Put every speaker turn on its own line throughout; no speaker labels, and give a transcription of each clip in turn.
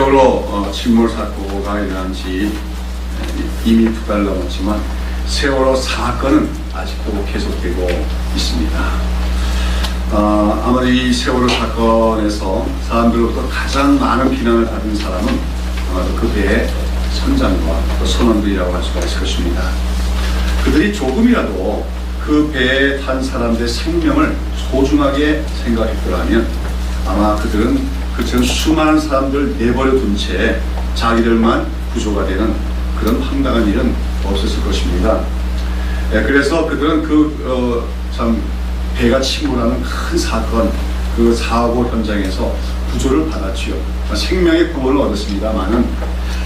세월호 침몰 사고가 일어난 지 이미 2달 넘었지만 세월호 사건은 아직도 계속되고 있습니다. 아마도 이 세월호 사건에서 사람들로부터 가장 많은 비난을 받은 사람은 아마도 그 배의 선장과 또 선원들이라고 할 수가 있을 것입니다. 그들이 조금이라도 그 배에 탄 사람들의 생명을 소중하게 생각했더라면 아마 그들은 그처럼 수많은 사람들을 내버려 둔 채 자기들만 구조가 되는 그런 황당한 일은 없었을 것입니다. 그래서 그들은 참 배가 침몰하는 큰 사건, 그 사고 현장에서 구조를 받았지요. 생명의 구원을 얻었습니다만은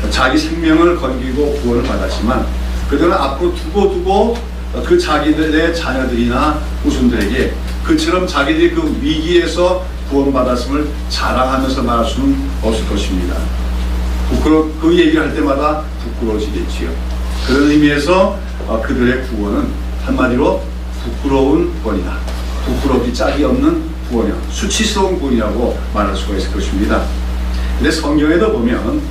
자기 생명을 건기고 구원을 받았지만 그들은 앞으로 두고 그 자기들의 자녀들이나 후손들에게 그처럼 자기들이 그 위기에서 구원받았음을 자랑하면서 말할 수는 없을 것입니다. 그 얘기를 할 때마다 부끄러워지겠지요. 그런 의미에서 그들의 구원은 한마디로 부끄러운 구원이다. 부끄럽기 짝이 없는 구원이야. 수치스러운 구원이라고 말할 수가 있을 것입니다. 근데 성경에도 보면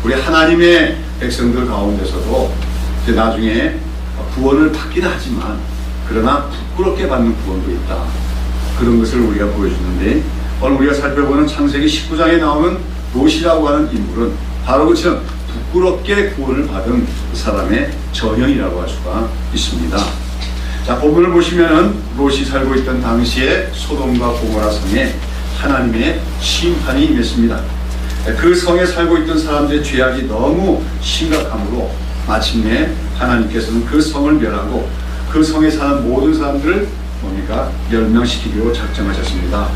우리 하나님의 백성들 가운데서도 나중에 구원을 받긴 하지만 그러나 부끄럽게 받는 구원도 있다. 그런 것을 우리가 보여주는데 오늘 우리가 살펴보는 창세기 19장에 나오는 롯이라고 하는 인물은 바로 그처럼 부끄럽게 구원을 받은 그 사람의 전형이라고 할 수가 있습니다. 자, 본문을 보시면은 롯이 살고 있던 당시에 소돔과 고모라 성에 하나님의 심판이 임했습니다. 그 성에 살고 있던 사람들의 죄악이 너무 심각하므로 마침내 하나님께서는 그 성을 멸하고 그 성에 사는 모든 사람들을 멸명시키기로 작정하셨습니다.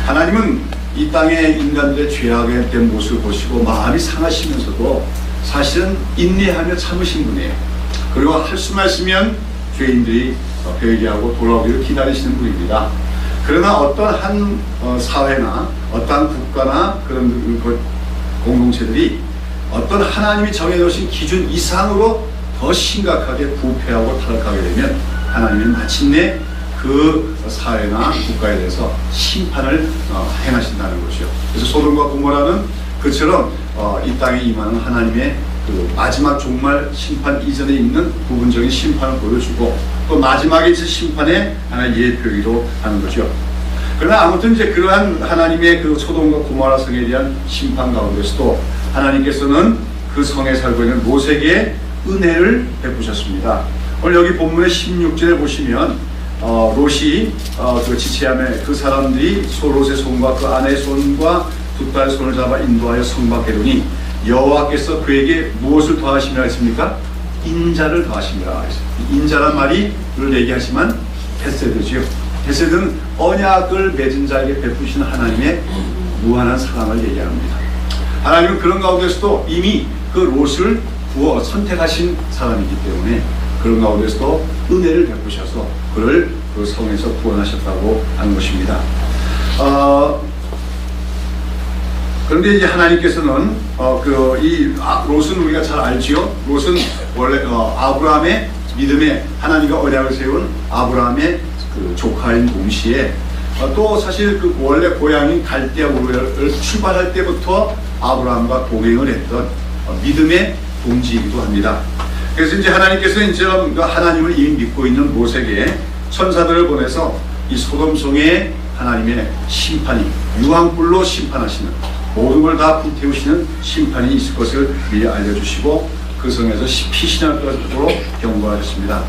하나님은 이 땅의 인간들의 죄악에 대한 모습을 보시고 마음이 상하시면서도 사실은 인내하며 참으신 분이에요. 그리고 할 수만 있으면 죄인들이 회개하고 돌아오기를 기다리시는 분입니다. 그러나 어떤 한 사회나 어떤 국가나 그런 공동체들이 어떤 하나님이 정해놓으신 기준 이상으로 더 심각하게 부패하고 타락하게 되면 하나님은 마침내 그 사회나 국가에 대해서 심판을 행하신다는 것이죠. 그래서 소돔과 고모라는 그처럼 이 땅에 임하는 하나님의 그 마지막 종말 심판 이전에 있는 부분적인 심판을 보여주고 또 마지막에 있을 심판의 하나의 예표이기도 하는 거죠. 그러나 아무튼 이제 그러한 하나님의 그 소돔과 고모라 성에 대한 심판 가운데서도 하나님께서는 그 성에 살고 있는 롯에게 은혜를 베푸셨습니다. 오늘 여기 본문의 16절에 보시면 롯이 그 지체함에 그 사람들이 롯의 손과 그 아내의 손과 두 딸 손을 잡아 인도하여 성 밖에 두니 여호와께서 그에게 무엇을 더하시미라 했습니까? 인자를 더하시미라 했습니다. 인자란 말을 얘기하시면 헤세드지요. 헤세드는 언약을 맺은 자에게 베푸신 하나님의 무한한 사랑을 얘기합니다. 하나님은 그런 가운데서도 이미 그 롯을 구워 선택하신 사람이기 때문에 그런 가운데서도 은혜를 베푸셔서 그를 그 성에서 구원하셨다고 하는 것입니다. 그런데 이제 하나님께서는 롯은 우리가 잘 알지요. 롯은 원래 아브라함의 믿음에 하나님과 언약을 세운 아브라함의 그 조카인 동시에 또 사실 그 원래 고향인 갈대아 우르를 출발할 때부터 아브라함과 동행을 했던 믿음의 동지이기도 합니다. 그래서 이제 하나님께서 이제 하나님을 이미 믿고 있는 롯에게 천사들을 보내서 이 소돔성에 하나님의 심판이 유황불로 심판하시는 모든 걸 다 불태우시는 심판이 있을 것을 미리 알려주시고 그 성에서 피신할 것으로 경고하셨습니다.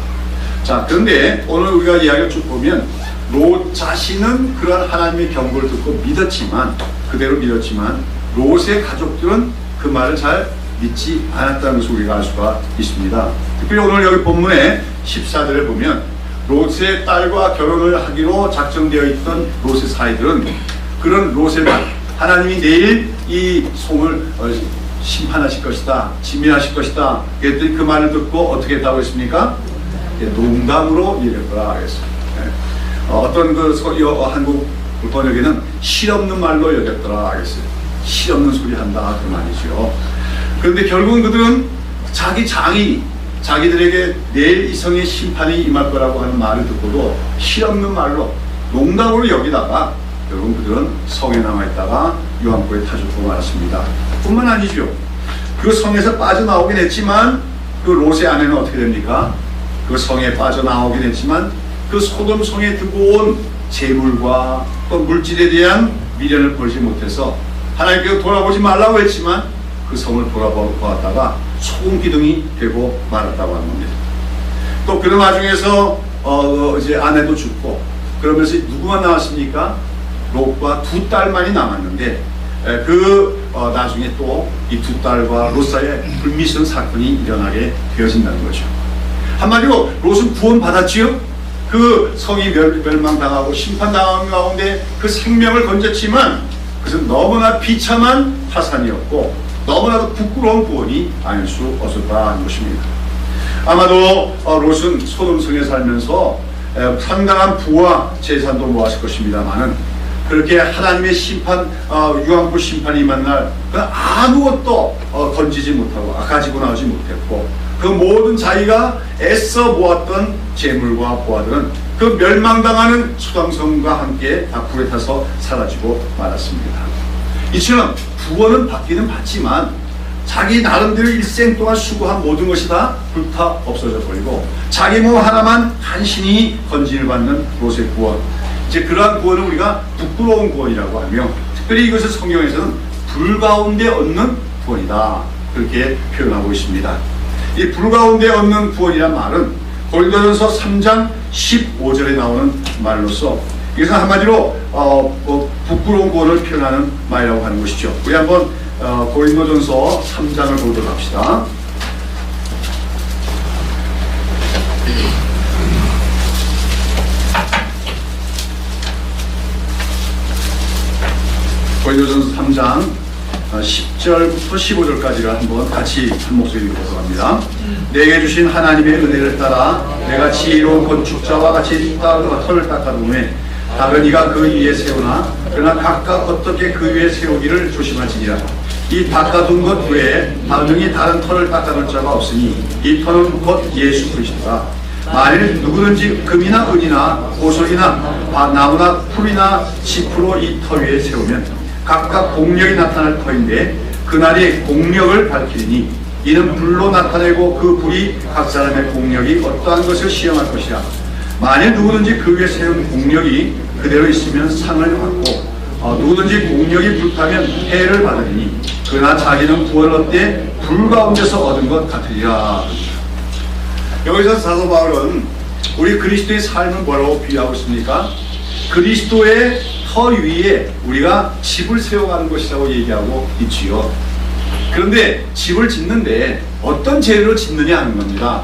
자, 그런데 오늘 우리가 이야기를 쭉 보면 롯 자신은 그러한 하나님의 경고를 듣고 그대로 믿었지만 롯의 가족들은 그 말을 잘 믿지 않았다는 것을 우리가 알 수가 있습니다. 특별히 오늘 여기 본문의 14절에 보면 롯의 딸과 결혼을 하기로 작정되어 있던 롯의 사이들은 그런 롯의 말, 하나님이 내일 이 성을 심판하실 것이다, 진멸하실 것이다 그랬더니 그 말을 듣고 어떻게 했다고 했습니까? 농담으로 얘기했더라 그랬어요. 어떤 한국 번역에는 실없는 말로 여겼더라 그랬어요. 실없는 소리 한다 그 말이죠. 그런데 결국은 그들은 자기 장인이 자기들에게 내일 이 성의 심판이 임할 거라고 하는 말을 듣고도 실없는 말로 농담으로 여기다가 결국 그들은 성에 남아있다가 유황불에 타죽고 말았습니다. 뿐만 아니죠. 그 성에서 빠져나오긴 했지만 그 롯의 아내는 어떻게 됩니까? 그 성에 빠져나오긴 했지만 그 소돔 성에 두고 온 재물과 또 물질에 대한 미련을 버리지 못해서 하나님께서 돌아보지 말라고 했지만 그 성을 돌아보았다가 소금 기둥이 되고 말았다고 하는 겁니다. 또 그런 와중에서 이제 아내도 죽고 그러면서 누구만 나왔습니까? 롯과 두 딸만이 남았는데 나중에 또 이 두 딸과 롯 사이에 불미스러운 사건이 일어나게 되어진다는 거죠. 한마디로 롯은 구원받았지요. 그 성이 멸망당하고 심판당하는 가운데 그 생명을 건졌지만 그것은 너무나 비참한 파산이었고 너무나도 부끄러운 구원이 아닐 수 없었다는 것입니다. 아마도 롯은 소돔성에 살면서 상당한 부와 재산도 모았을 것입니다만은 그렇게 하나님의 심판, 유황불 심판이 임한 날 아무것도 건지지 못하고 가지고 나오지 못했고 그 모든 자기가 애써 모았던 재물과 보화들은 그 멸망당하는 수당성과 함께 다 불에 타서 사라지고 말았습니다. 이처럼 구원은 받기는 받지만 자기 나름대로 일생 동안 수고한 모든 것이 다 불타 없어져 버리고 자기 몸 하나만 간신히 건진을 받는 롯의 구원, 이제 그러한 구원을 우리가 부끄러운 구원이라고 하며 특별히 이것을 성경에서는 불 가운데 얻는 구원이다 그렇게 표현하고 있습니다. 이 불 가운데 얻는 구원이란 말은 고린도전서 3장 15절에 나오는 말로서 이것은 한마디로 부끄러운 구원을 표현하는 말이라고 하는 것이죠. 우리 한번 고린도전서 3장을 보도록 합시다. 고린도전서 3장 10절부터 15절까지를 한번 같이 한 목소리로 보도록 합니다. 내게 주신 하나님의 은혜를 따라 내가 지혜로운 건축자와 같이 털을 닦아두매 다른 이가 그 위에 세우나 그러나 각각 어떻게 그 위에 세우기를 조심하시니라. 이 닦아둔 것 외에 다른 다른 털을 닦아둘 자가 없으니 이 털은 곧 예수 그리스도다. 만일 누구든지 금이나 은이나 보석이나 나무나 풀이나 짚으로 이 터 위에 세우면 각각 공력이 나타날 터인데 그날이 공력을 밝히리니 이는 불로 나타내고 그 불이 각 사람의 공력이 어떠한 것을 시험할 것이라. 만일 누구든지 그 위에 세운 공력이 그대로 있으면 상을 받고 누구든지 공력이 불타면 해를 받으리니 그러나 자기는 구원을 얻되 불 가운데서 얻은 것 같으리라. 여기서 사도 바울은 우리 그리스도의 삶은 뭐라고 비유하고 있습니까? 그리스도의 터 위에 우리가 집을 세워가는 것이라고 얘기하고 있지요. 그런데 집을 짓는데 어떤 재료로 짓느냐 하는 겁니다.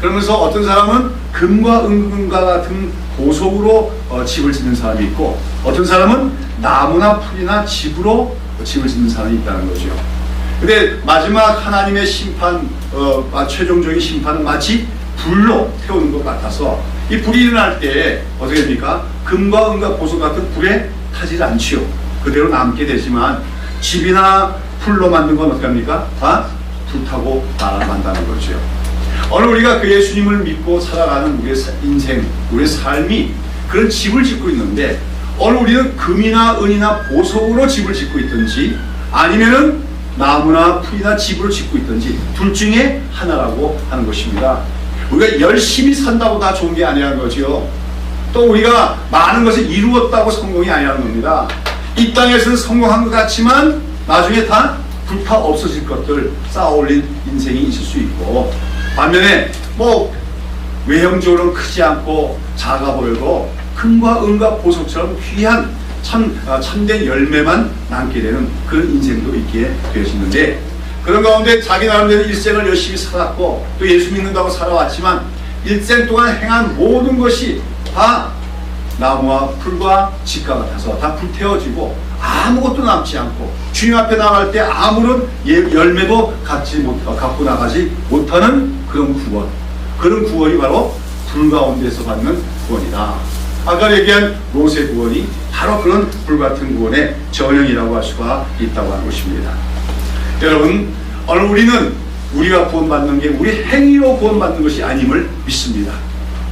그러면서 어떤 사람은 금과 은금과 같은 보석으로 집을 짓는 사람이 있고 어떤 사람은 나무나 풀이나 집으로 집을 짓는 사람이 있다는 거죠. 근데 마지막 하나님의 심판, 최종적인 심판은 마치 불로 태우는 것 같아서 이 불이 일어날 때 어떻게 됩니까? 금과 은과 보석 같은 불에 타질 않지요. 그대로 남게 되지만 집이나 풀로 만든 건 어떻게 합니까? 다 불타고 날아간다는 거죠. 오늘 우리가 그 예수님을 믿고 살아가는 우리의 인생, 우리의 삶이 그런 집을 짓고 있는데 오늘 우리는 금이나 은이나 보석으로 집을 짓고 있든지 아니면은 나무나 풀이나 집으로 짓고 있든지 둘 중에 하나라고 하는 것입니다. 우리가 열심히 산다고 다 좋은 게 아니라는 거죠. 또 우리가 많은 것을 이루었다고 성공이 아니라는 겁니다. 이 땅에서는 성공한 것 같지만 나중에 다 불타 없어질 것들 쌓아올린 인생이 있을 수 있고 반면에 외형적으로는 크지 않고 작아 보여도 금과 은과 보석처럼 귀한 참된 열매만 남게 되는 그런 인생도 있게 되어지는데 그런 가운데 자기 나름대로 일생을 열심히 살았고 또 예수 믿는다고 살아왔지만 일생 동안 행한 모든 것이 다 나무와 풀과 집과 같아서 다 불태워지고 아무것도 남지 않고 주님 앞에 나갈 때 아무런 열매도 갖고 나가지 못하는 그런 구원, 그런 구원이 바로 불 가운데서 받는 구원이다. 아까 얘기한 롯의 구원이 바로 그런 불같은 구원의 전형이라고 할 수가 있다고 하는 것입니다. 여러분, 오늘 우리는 우리가 구원받는 게 우리 행위로 구원받는 것이 아님을 믿습니다.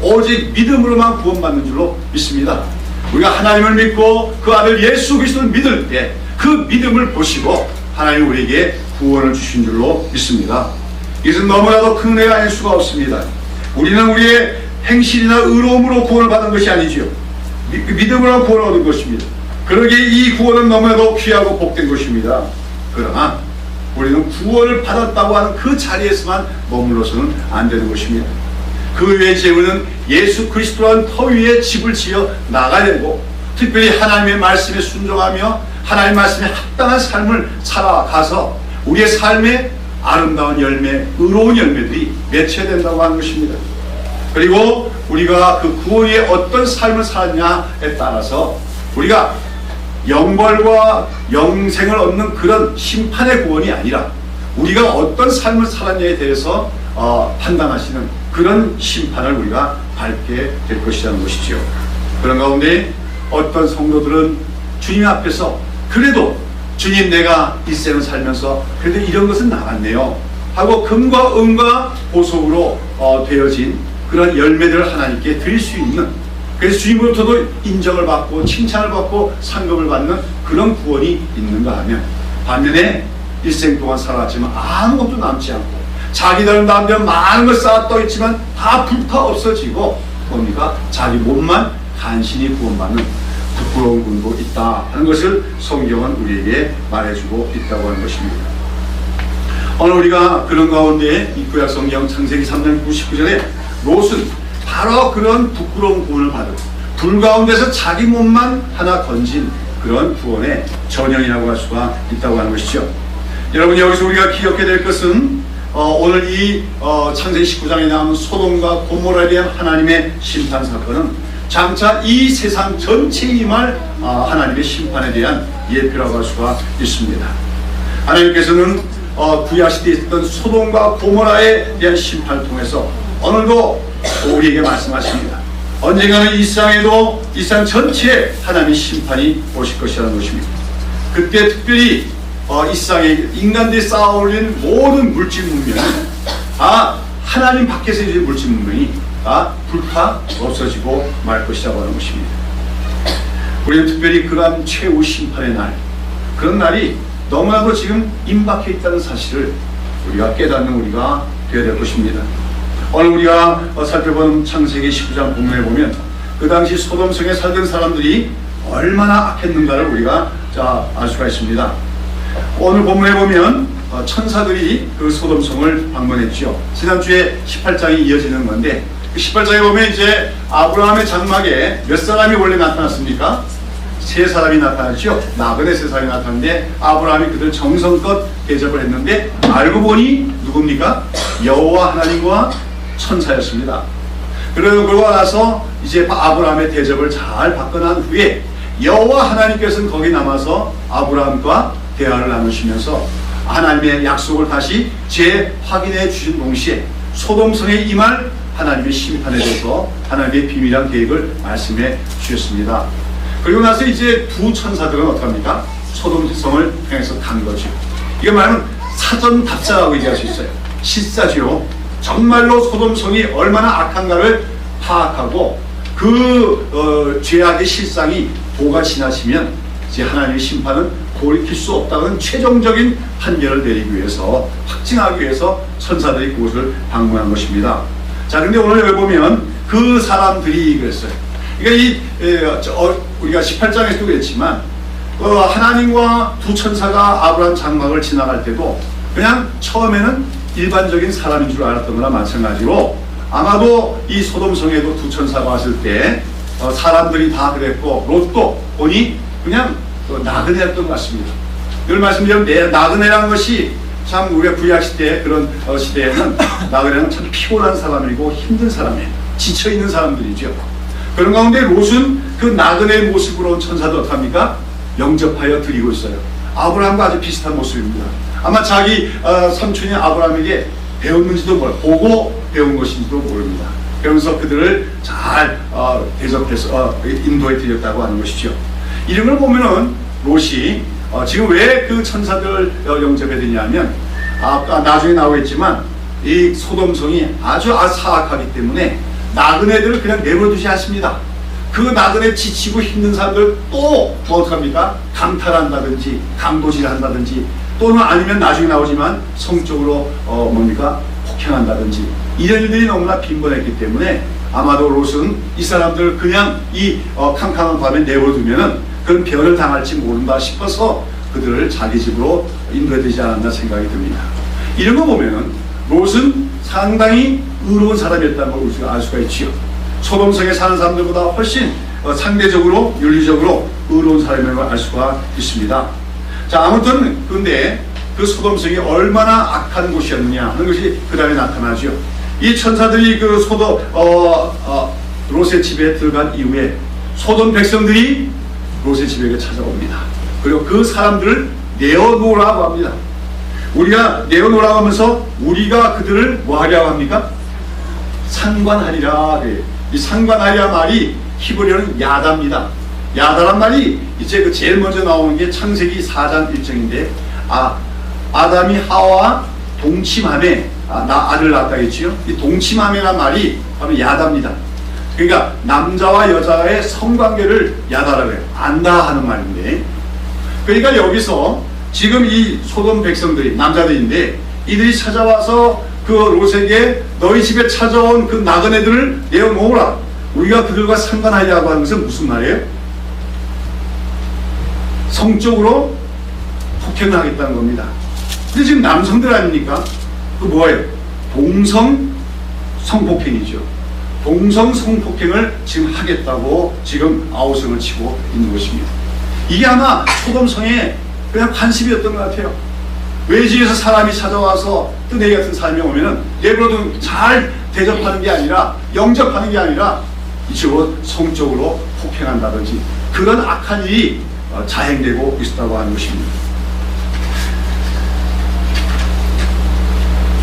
오직 믿음으로만 구원받는 줄로 믿습니다. 우리가 하나님을 믿고 그 아들 예수 그리스도를 믿을 때 그 믿음을 보시고 하나님 우리에게 구원을 주신 줄로 믿습니다. 이것은 너무나도 큰 은혜가 아닐 수가 없습니다. 우리는 우리의 행실이나 의로움으로 구원을 받은 것이 아니지요. 믿음으로 구원을 얻은 것입니다. 그러기에 이 구원은 너무나도 귀하고 복된 것입니다. 그러나 우리는 구원을 받았다고 하는 그 자리에서만 머물러서는 안 되는 것입니다. 그 외의 제우는 예수 그리스도라는 터 위에 집을 지어 나가야 되고, 특별히 하나님의 말씀에 순종하며 하나님의 말씀에 합당한 삶을 살아가서 우리의 삶에 아름다운 열매, 의로운 열매들이 맺혀야 된다고 하는 것입니다. 그리고 우리가 그 구원 위에 어떤 삶을 살았냐에 따라서 우리가 영벌과 영생을 얻는 그런 심판의 구원이 아니라 우리가 어떤 삶을 살았냐에 대해서 판단하시는 그런 심판을 우리가 밟게 될 것이라는 것이지요. 그런 가운데 어떤 성도들은 주님 앞에서 그래도 주님, 내가 이 생을 살면서 그래도 이런 것은 나갔네요 하고 금과 은과 보석으로 되어진 그런 열매들을 하나님께 드릴 수 있는, 그래서 주님으로부터도 인정을 받고 칭찬을 받고 상급을 받는 그런 구원이 있는가 하면, 반면에 일생 동안 살아왔지만 아무것도 남지 않고 자기들은 남편 많은 걸 쌓았다고 했지만 다 불타 없어지고 뭡니까? 자기 몸만 간신히 구원받는 부끄러운 분도 있다 하는 것을 성경은 우리에게 말해주고 있다고 하는 것입니다. 오늘 우리가 그런 가운데 이 구약 성경 창세기 3장 99절에 롯은 바로 그런 부끄러운 구원을 받은 불 가운데서 자기 몸만 하나 건진 그런 구원의 전형이라고 할 수가 있다고 하는 것이죠. 여러분, 여기서 우리가 기억해야 될 것은 오늘 이 창세기 19장에 나오는 소돔과 고모라에 대한 하나님의 심판 사건은 장차 이 세상 전체에 임할 하나님의 심판에 대한 예표라고 할 수가 있습니다. 하나님께서는 구약시대에 있었던 소돔과 고모라에 대한 심판을 통해서 오늘도 우리에게 말씀하십니다. 언젠가는 이 세상에도 이 세상 전체에 하나님의 심판이 오실 것이라는 것입니다. 그때 특별히 이 세상에 인간들이 쌓아올린 모든 물질 문명이 하나님 밖에서 이제 물질 문명이 불타 없어지고 말 것이라고 하는 것입니다. 우리는 특별히 그러한 최후 심판의 날, 그런 날이 너무나도 지금 임박해 있다는 사실을 우리가 깨닫는 우리가 되어야 될 것입니다. 오늘 우리가 살펴본 창세기 19장 본문에 보면 그 당시 소돔성에 살던 사람들이 얼마나 악했는가를 우리가 알 수가 있습니다. 오늘 본문에 보면 천사들이 그 소돔성을 방문했죠. 지난주에 18장이 이어지는 건데, 그 18장에 보면 이제 아브라함의 장막에 몇 사람이 원래 나타났습니까? 세 사람이 나타났죠. 나그네 세 사람이 나타났는데 아브라함이 그들 정성껏 대접을 했는데 알고 보니 누굽니까? 여호와 하나님과 천사였습니다. 그러고 나서 이제 아브라함의 대접을 잘 받고 난 후에 여호와 하나님께서는 거기 남아서 아브라함과 대화를 나누시면서 하나님의 약속을 다시 재확인해 주신 동시에 소돔성에 임할 하나님의 심판에 대해서 하나님의 비밀한 계획을 말씀해 주셨습니다. 그리고 나서 이제 두 천사들은 어떡합니까? 소돔성을 향해서 간 거죠. 이거 말하면 사전 답사라고 얘기할 수 있어요. 실사죠. 정말로 소돔성이 얼마나 악한가를 파악하고 그 죄악의 실상이 도가 지나치면 이제 하나님의 심판은 돌이킬 수 없다는 최종적인 판결을 내리기 위해서, 확증하기 위해서 천사들이 그곳을 방문한 것입니다. 자, 근데 오늘 여기 보면 그 사람들이 그랬어요. 그러니까 우리가 18장에서도 그랬지만 하나님과 두 천사가 아브라함 장막을 지나갈 때도 그냥 처음에는 일반적인 사람인 줄 알았던 거나 마찬가지로 아마도 이 소돔성에도 두 천사가 왔을 때 사람들이 다 그랬고 롯도 보니 그냥 나그네였던 것 같습니다. 이걸 말씀드리면 나그네라는 것이 참 우리가 구약시대 그런 시대에는 나그네는 참 피곤한 사람이고 힘든 사람이에요. 지쳐있는 사람들이죠. 그런 가운데 롯은 그 나그네의 모습으로 온 천사도 어떡합니까? 영접하여 드리고 있어요. 아브라함과 아주 비슷한 모습입니다. 아마 자기 삼촌이 아브라함에게 배웠는지도 보고 배운 것인지도 모릅니다. 그러면서 그들을 잘 대접해서 인도해 드렸다고 하는 것이죠. 이런 걸 보면은 롯이 지금 왜 그 천사들 영접해 드냐면 아까 나중에 나오겠지만 이 소돔성이 아주 사악하기 때문에 나그네들을 그냥 내버려두지 않습니다. 그 나그네 지치고 힘든 사람들 또 어떡합니까? 강탈한다든지 강도질한다든지 또는 아니면 나중에 나오지만 성적으로 뭡니까? 폭행한다든지 이런 일들이 너무나 빈번했기 때문에 아마도 롯은 이 사람들을 그냥 이 캄캄한 밤에 내버려두면은 그런 변을 당할지 모른다 싶어서 그들을 자기 집으로 인도해야 되지 않았나 생각이 듭니다. 이런 거 보면은 롯은 상당히 의로운 사람이었다는 걸 우리가 알 수가 있지요. 소돔성에 사는 사람들보다 훨씬 상대적으로 윤리적으로 의로운 사람인 걸 알 수가 있습니다. 자, 아무튼 근데 그 소돔성이 얼마나 악한 곳이었느냐 하는 것이 그 다음에 나타나죠. 이 천사들이 그 롯의 집에 들어간 이후에 소돔 백성들이 롯의 집에게 찾아옵니다. 그리고 그 사람들을 내어놓으라고 합니다. 우리가 내어놓으라고 하면서 우리가 그들을 뭐 하려고 합니까? 상관하리라. 이 상관하리라 말이 히브리어는 야다입니다. 야다란 말이 이제 그 제일 먼저 나오는 게 창세기 4장 1절인데 아담이 하와와 동침함에 나 아들 낳았다 했지요. 이 동침함이란 말이 바로 야다입니다. 그러니까 남자와 여자의 성관계를 야다라고 해요. 안다 하는 말인데, 그러니까 여기서 지금 이 소돔 백성들이 남자들인데 이들이 찾아와서 그 롯에게 너희 집에 찾아온 그 나그네들을 내어놓으라. 우리가 그들과 상관하려고 하는 것은 무슨 말이에요? 성적으로 폭행을 하겠다는 겁니다. 근데 지금 남성들 아닙니까? 그 뭐예요? 동성 성폭행이죠. 동성 성폭행을 지금 하겠다고 지금 아우성을 치고 있는 것입니다. 이게 아마 소돔성에 그냥 관습이었던 것 같아요. 외지에서 사람이 찾아와서 또 내 같은 사람이 오면은 내버려도 잘 대접하는 게 아니라 영접하는 게 아니라 이쪽으로 성적으로 폭행한다든지 그런 악한 일이 자행되고 있었다고 하는 것입니다.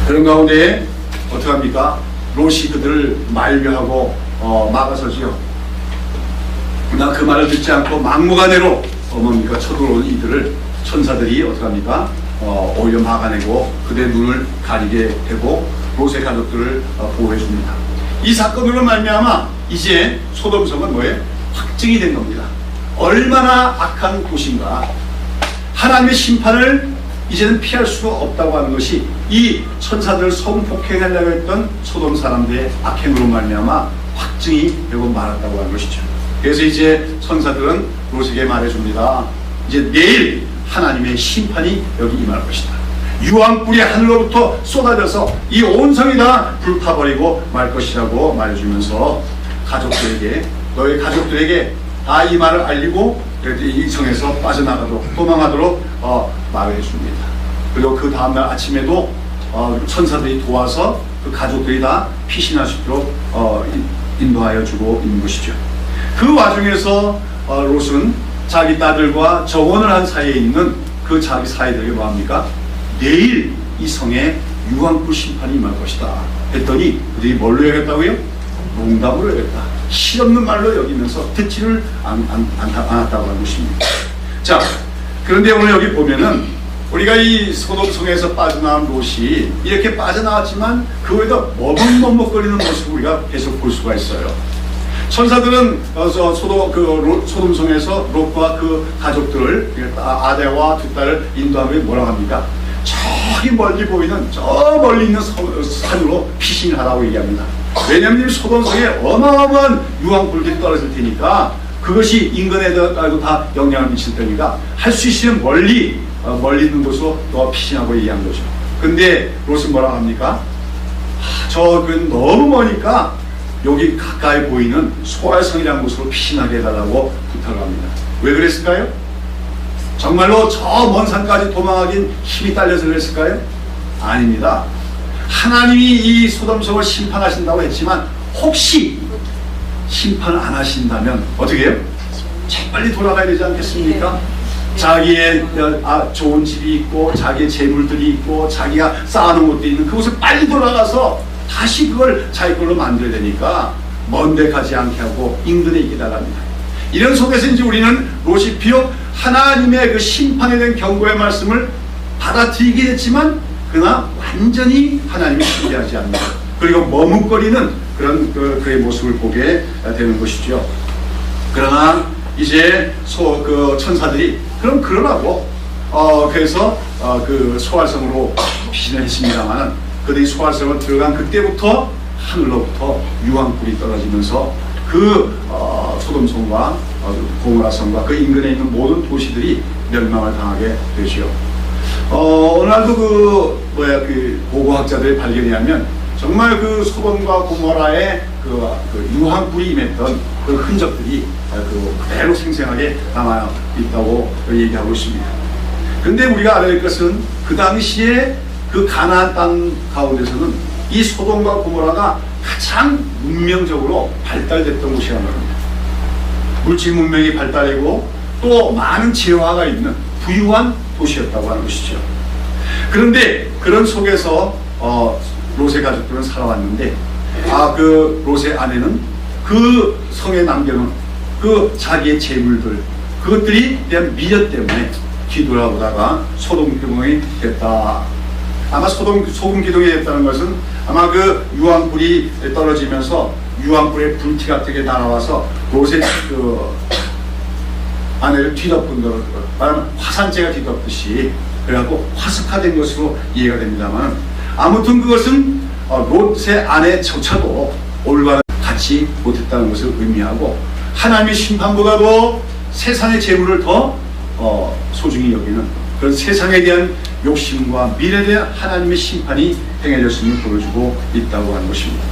그런 가운데 어떻게 합니까? 롯이 그들을 만류하고 막아서지요. 그러나 그 말을 듣지 않고 막무가내로 뭡니까? 쳐들어오는 이들을 천사들이 어떻게 합니까? 오히려 막아내고 그들의 눈을 가리게 되고 롯의 가족들을 보호해 줍니다. 이 사건으로 말미암아 이제 소돔성은 뭐예요? 확증이 된 겁니다. 얼마나 악한 곳인가. 하나님의 심판을 이제는 피할 수가 없다고 하는 것이 이 천사들을 성폭행하려고 했던 소돔 사람들의 악행으로 말미암아 확증이 되고 말았다고 하는 것이죠. 그래서 이제 천사들은 롯에게 말해줍니다. 이제 내일 하나님의 심판이 여기 임할 것이다. 유황불이 하늘로부터 쏟아져서 이 온 성이 다 불타버리고 말 것이라고 말해주면서 가족들에게, 너희 가족들에게 다 이 말을 알리고 이 성에서 빠져나가도록 도망하도록 말을 해줍니다. 그리고 그 다음날 아침에도 천사들이 도와서 그 가족들이 다 피신할 수 있도록 인도하여 주고 있는 것이죠. 그 와중에서 롯은 자기 딸들과 정원을 한 사이에 있는 그 자기 사이들에게 뭐합니까? 내일 이 성에 유황불 심판이 임할 것이다 했더니 그들이 뭘로 여겼다고요? 농담으로 여겼다. 실없는 말로 여기면서 듣지를 않았다고 하는 것입니다. 자, 그런데 오늘 여기 보면은 우리가 이 소돔성에서 빠져나온 롯이 이렇게 빠져나왔지만 그 외에도 머뭇머뭇거리는 모습을 우리가 계속 볼 수가 있어요. 천사들은 소돔성에서 롯과 그 가족들을 아내와 두 딸을 인도하며 뭐라고 합니까? 저기 멀리 보이는 저 멀리 있는 산으로 피신을 하라고 얘기합니다. 왜냐하면 소돔성에 어마어마한 유황불길이 떨어질 테니까 그것이 인근에도 다 영향을 미칠 테니까 할 수 있으면 멀리 있는 곳으로 더 피신하고 얘기한 거죠. 근데 롯은 뭐라고 합니까? 저건 너무 머니까 여기 가까이 보이는 소알성이라는 곳으로 피신하게 해달라고 부탁을 합니다. 왜 그랬을까요? 정말로 저 먼 산까지 도망하긴 힘이 딸려서 그랬을까요? 아닙니다. 하나님이 이 소돔성을 심판하신다고 했지만 혹시 심판을 안 하신다면 어떻게 해요? 재빨리 돌아가야 되지 않겠습니까? 자기의 좋은 집이 있고 자기의 재물들이 있고 자기가 쌓아놓은 것도 있는 그곳에 빨리 돌아가서 다시 그걸 자기 걸로 만들어야 되니까 먼데 가지 않게 하고 인근에 있게 달랍니다. 이런 속에서 이제 우리는 롯이 비록 하나님의 그 심판에 대한 경고의 말씀을 받아들이긴 했지만 그러나 완전히 하나님이 신뢰하지 않는 그리고 머뭇거리는 그런 그의 모습을 보게 되는 것이죠. 그러나 이제 천사들이 그러라고 그래서 그 소활성으로 피신을 했습니다만, 그들이 소활성을 들어간 그때부터 하늘로부터 유황불이 떨어지면서 그 소돔성과 고모라성과 그 인근에 있는 모든 도시들이 멸망을 당하게 되지요. 어느 날도 그 고고학자들의 발견에 하면 정말 그 소돔과 고모라의 그 유황불이 임했던 그 흔적들이 그대로 생생하게 남아 있다고 얘기하고 있습니다. 그런데 우리가 알아야 할 것은 그 당시에 그 가나안 땅 가운데서는 이 소돔과 고모라가 가장 문명적으로 발달됐던 곳이란 말입니다. 물질 문명이 발달되고 또 많은 재화가 있는 부유한 도시였다고 하는 것이죠. 그런데 그런 속에서 롯의 가족들은 살아왔는데, 그 롯의 아내는 그 성에 남겨놓은 그 자기의 재물들, 그것들이 대한 미련 때문에 기도를 하다가 소돔 기둥이 됐다. 아마 소금 기둥이 됐다는 것은 아마 그 유황불이 떨어지면서 유황불의 불티 같은 게 날아와서 롯의 그 아내를 뒤덮은 것, 말하면 화산재가 뒤덮듯이 그래갖고 화석화된 것으로 이해가 됩니다만, 아무튼 그것은 롯의 아내조차도 올바른 갖지 못했다는 것을 의미하고, 하나님의 심판보다도 세상의 재물을 더 소중히 여기는 그런 세상에 대한 욕심과 미래에 대한 하나님의 심판이 행해졌음을 보여주고 있다고 하는 것입니다.